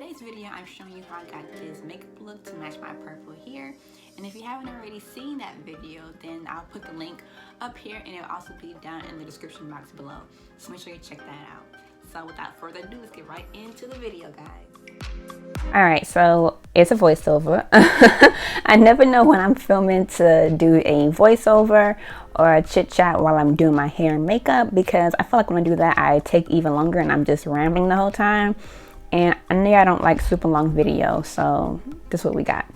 today's video, I'm showing you how I got this makeup look to match my purple hair. And if you haven't already seen that video, then I'll put the link up here and it'll also be down in the description box below. So make sure you check that out. So without further ado, let's get right into the video, guys. Alright, so it's a voiceover. I never know when I'm filming to do a voiceover or a chit chat while I'm doing my hair and makeup, because I feel like when I do that I take even longer and I'm just rambling the whole time. And I know I don't like super long videos, so this is what we got.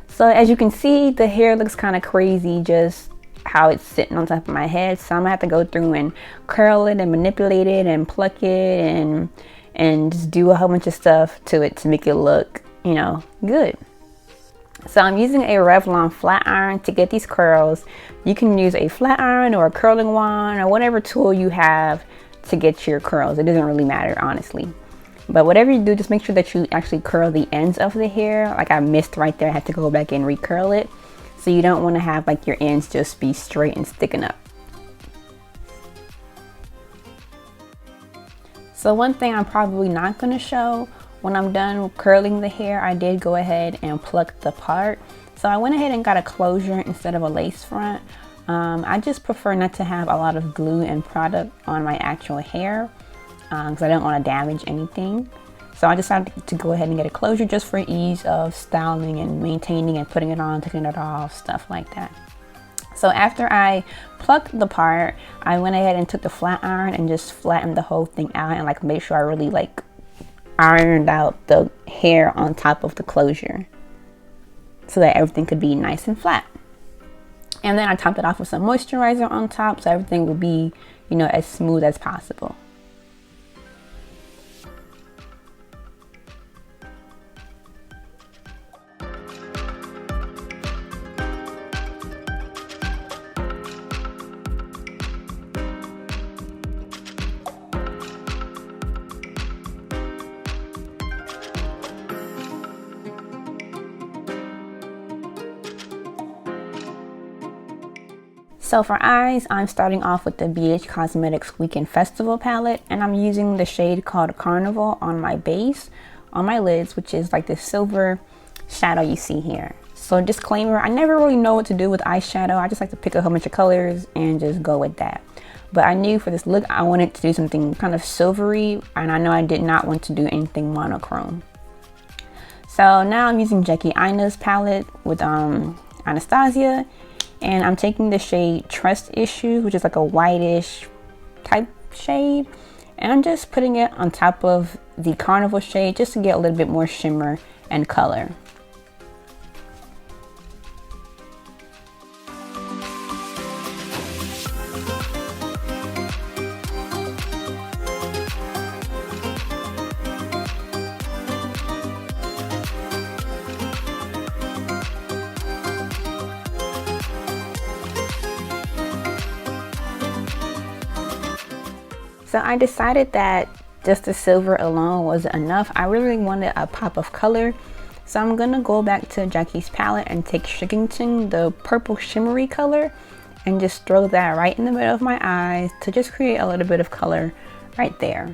So as you can see, the hair looks kind of crazy just how it's sitting on top of my head. So I'm gonna have to go through and curl it and manipulate it and pluck it and just do a whole bunch of stuff to it to make it look, you know, good. So I'm using a Revlon flat iron to get these curls. You can use a flat iron or a curling wand or whatever tool you have to get your curls. It doesn't really matter, honestly. But whatever you do, just make sure that you actually curl the ends of the hair. Like I missed right there, I had to go back and recurl it. So you don't want to have like your ends just be straight and sticking up. So one thing I'm probably not going to show, when I'm done curling the hair, I did go ahead and pluck the part. So I went ahead and got a closure instead of a lace front. I just prefer not to have a lot of glue and product on my actual hair, because I don't want to damage anything. So I decided to go ahead and get a closure just for ease of styling and maintaining and putting it on, taking it off, stuff like that. So after I plucked the part, I went ahead and took the flat iron and just flattened the whole thing out and like made sure I really like ironed out the hair on top of the closure so that everything could be nice and flat. And then I topped it off with some moisturizer on top so everything would be, you know, as smooth as possible. So for eyes, I'm starting off with the BH Cosmetics Weekend Festival palette, and I'm using the shade called Carnival on my base, on my lids, which is like this silver shadow you see here. So disclaimer, I never really know what to do with eyeshadow. I just like to pick a whole bunch of colors and just go with that. But I knew for this look, I wanted to do something kind of silvery, and I know I did not want to do anything monochrome. So now I'm using Jackie Aina's palette with Anastasia. And I'm taking the shade Trust Issues, which is like a whitish type shade. And I'm just putting it on top of the Carnival shade just to get a little bit more shimmer and color. So I decided that just the silver alone wasn't enough. I really wanted a pop of color. So I'm gonna go back to Jackie's palette and take Shookington, the purple shimmery color, and just throw that right in the middle of my eyes to just create a little bit of color right there.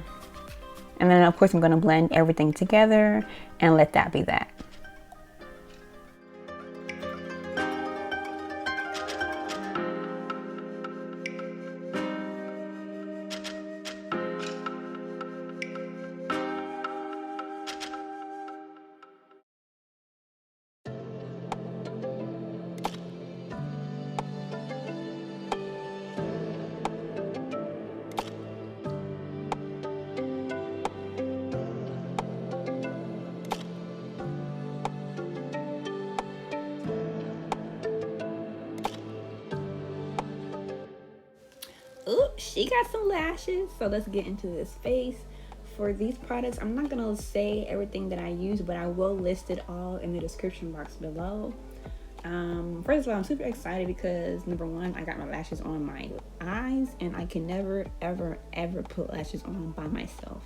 And then of course I'm gonna blend everything together and let that be that. Ooh, she got some lashes. So let's get into this face. For these products, I'm not gonna say everything that I use, but I will list it all in the description box below. First of all, I'm super excited because number one, I got my lashes on my eyes, and I can never ever put lashes on by myself.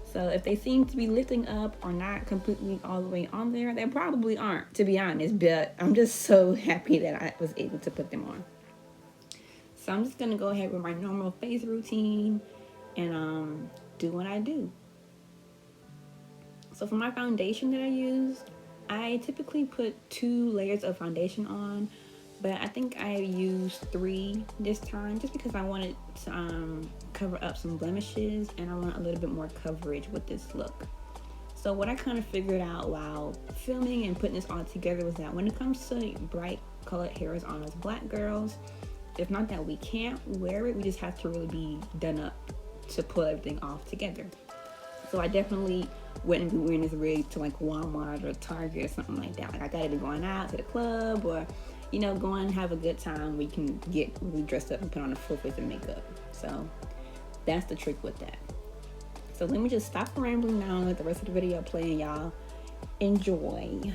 So if they seem to be lifting up or not completely all the way on there, they probably aren't, to be honest, but I'm just so happy that I was able to put them on. So I'm just gonna go ahead with my normal face routine and do what I do. So So for my foundation that I use, I typically put 2 layers of foundation on, but I think I used 3 this time just because I wanted to cover up some blemishes and I want a little bit more coverage with this look. So what I kind of figured out while filming and putting this all together was that when it comes to bright colored hairs on us black girls, it's not that we can't wear it, we just have to really be done up to pull everything off together. So I definitely wouldn't be wearing this wig to like Walmart or Target or something like that. Like I gotta be going out to the club or, you know, go and have a good time where you can get really dressed up and put on a full face of makeup. So that's the trick with that. So let me just stop rambling now and let the rest of the video play and y'all enjoy.